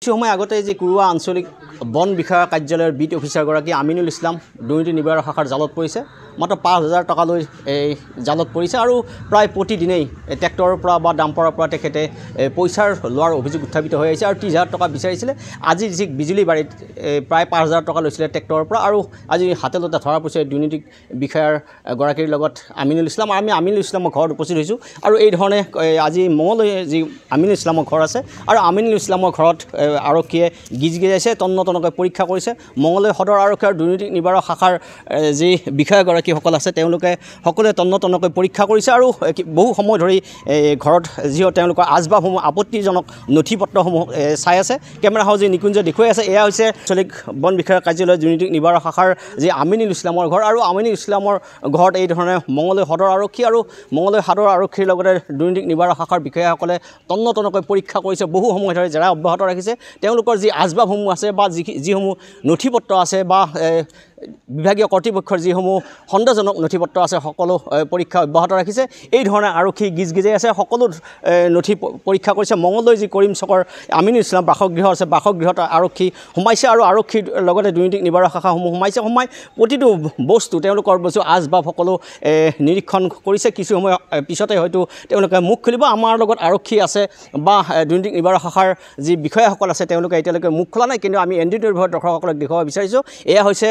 কিছু সময় আগতে যে কুৰুৱা আঞ্চলিক বন বিষয়া কাৰ্যালয়ৰ বিট অফিচাৰগৰাকী আমিনুল ইছলাম দুৰ্নীতি নিবাৰক শাখাৰ জালত পৰিছে মাত্ৰ ৫,০০০ টকা লৈ এই জালত পৰিছে আৰু প্ৰায় প্ৰতিদিনেই ট্ৰেক্টৰৰ পৰা বা ডাম্পাৰৰ পৰা তেখেতে পইচাৰ লোৱাৰ অভিযোগ উত্থাপিত হৈ আহিছে আৰু ৩০,০০০ টকা বিচাৰিছিলে আজি যি বিজুলী বাৰীত প্ৰায় ৫,০০০ টকা লৈছিলে ট্ৰেক্টৰৰ পৰা আৰু আজি হাতেলতে ধৰা পৰিছে দুৰ্নীতি বিষয়াৰ গৰাকীৰ লগত আমিনুল ইছলাম আমি আমিনুল ইছলামৰ ঘৰত উপস্থিত হৈছোঁ আৰু এই ধৰণে আজি মঙলদৈ যি আমিনুল ইছলামৰ ঘৰ আছে আৰু আমিনুল ইছলামৰ ঘৰত আৰক্ষীয়ে গিজগিজাইছে তন্নতন্নকৈ পৰীক্ষা কৰিছে মঙলদৈ সদৰ আৰক্ষী আৰু দুৰ্নীতি নিবাৰক শাখাৰ যি বিষয়াগৰাকীসকল আছে তেওঁলোকে সকলোৱে তন্নতন্নকৈ পৰীক্ষা কৰিছে আৰু বহু সময় ধৰি ঘৰত যিও তেওঁলোকৰ আচবাবসমূহ আপত্তিজনক নথিপত্ৰসমূহ চাই আছে কেমেৰা হাউজি নিকুঞ্জ দেখুৱাই আছে এয়া হৈছে আঞ্চলিক বন বিষয়া কাৰ্যালয় দুৰ্নীতি নিবাৰক শাখাৰ যি আমিনুল ইছলামৰ ঘৰ আৰু আমিনুল ইছলামৰ ঘৰত এই ধৰণে মঙলদৈ সদৰ আৰক্ষী আৰু মঙলদৈ সদৰ আৰক্ষীৰ লগতে দুৰ্নীতি নিবাৰক শাখাৰ বিষয়াসকলে তন্নতন্নকৈ পৰীক্ষা কৰিছে বহু সময় ধৰি জেৰা অব্যাহত ৰাখিছে তেওঁলোকৰ যি আচবাবসমূহ আছে বা যিসমূহ নথিপত্ৰ আছে বা বিভাগীয় কৰ্তৃপক্ষৰ যিসমূহ সন্দেহজনক নথিপত্ৰ আছে সকলো পৰীক্ষা অব্যাহত ৰাখিছে এই ধৰণে আৰক্ষী গিজগিজাই আছে সকলো নথি পৰীক্ষা কৰিছে মঙলদৈ যি কৰিম চকৰ আমিনুল ইছলাম বাসগৃহ আছে বাসগৃহত আৰক্ষী সোমাইছে আৰু আৰক্ষীৰ লগতে দুৰ্নীতি নিবাৰক শাখাসমূহ সোমাই প্ৰতিটো বস্তু তেওঁলোকৰ বস্তু আচবাব সকলো নিৰীক্ষণ কৰিছে কিছু সময় পিছতে হয়তো তেওঁলোকে মুখ খুলিব আমাৰ লগত আৰক্ষী আছে বা দুৰ্নীতি নিবাৰক শাখাৰ যি বিষয়াসকল আছে তেওঁলোকে এতিয়ালৈকে মুখ খোলা নাই কিন্তু আমি NDTV দৰ্শকসকলক দেখুৱাব বিচাৰিছোঁ এয়া হৈছে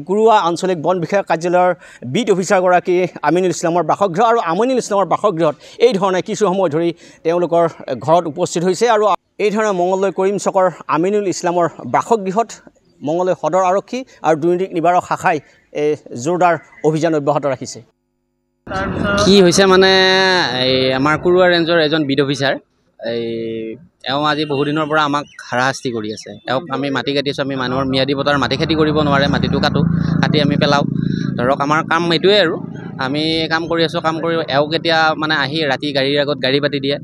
কুৰুৱা আঞ্চলিক বন বিষয়া কাৰ্যালয়ৰ বিট অফিচাৰগৰাকী আমিনুল ইছলামৰ বাসগৃহ আৰু আমিনুল ইছলামৰ বাসগৃহত এই ধৰণে কিছু সময় ধৰি তেওঁলোকৰ ঘৰত উপস্থিত হৈছে আৰু এই ধৰণে মঙলদৈ কৰিম চকৰ আমিনুল ইছলামৰ বাসগৃহত মঙলদৈ সদৰ আৰক্ষী আৰু দুৰ্নীতি নিবাৰক শাখাই জোৰদাৰ অভিযান অব্যাহত ৰাখিছে কি হৈছে মানে এই আমাৰ কুৰুৱা ৰেঞ্জৰ এজন বিট অফিচাৰ এওঁ আজি বহুদিনৰ পৰা আমাক হাৰাশাস্তি কৰি আছে এওঁক আমি মাটি কাটিছোঁ আমি মানুহৰ ম্যাদী পট্টাৰ মাটি খেতি কৰিব নোৱাৰে মাটিটো কাটি আমি পেলাওঁ ধৰক আমাৰ কাম এইটোৱে আৰু আমি কাম কৰি আছোঁ কাম কৰি এওঁক এতিয়া মানে আহি ৰাতি গাড়ীৰ আগত গাড়ী পাতি দিয়ে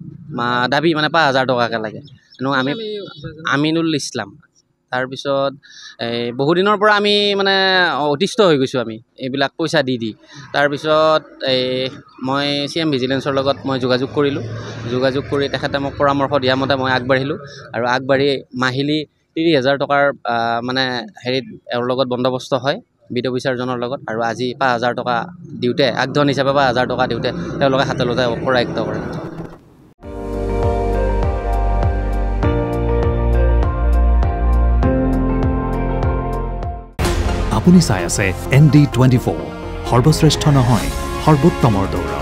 দাবী মানে ৫,০০০ টকাকৈ লাগে আমি আমিনুল ইছলাম তাৰপিছত বহুদিনৰ পৰা আমি মানে অতিষ্ঠ হৈ গৈছোঁ আমি এইবিলাক পইচা দি তাৰপিছত মই CM ভিজিলেন্সৰ লগত মই যোগাযোগ কৰি তেখেতে মোক পৰামৰ্শ দিয়া মতে মই আগবাঢ়িলোঁ আৰু আগবাঢ়ি মাহিলী ৩০,০০০ টকাৰ মানে হেৰিত এওঁৰ লগত বন্দবস্ত হয় বিট অফিচাৰজনৰ লগত আৰু আজি ৫,০০০ টকা দিওঁতে আগধন হিচাপে ৫,০০০ টকা দিওঁতে তেওঁলোকে হাতলতে কৰায়ত্ব কৰে আপুনি চাই আছে ND24 সৰ্বশ্ৰেষ্ঠ নহয় সৰ্বোত্তমৰ দৌৰ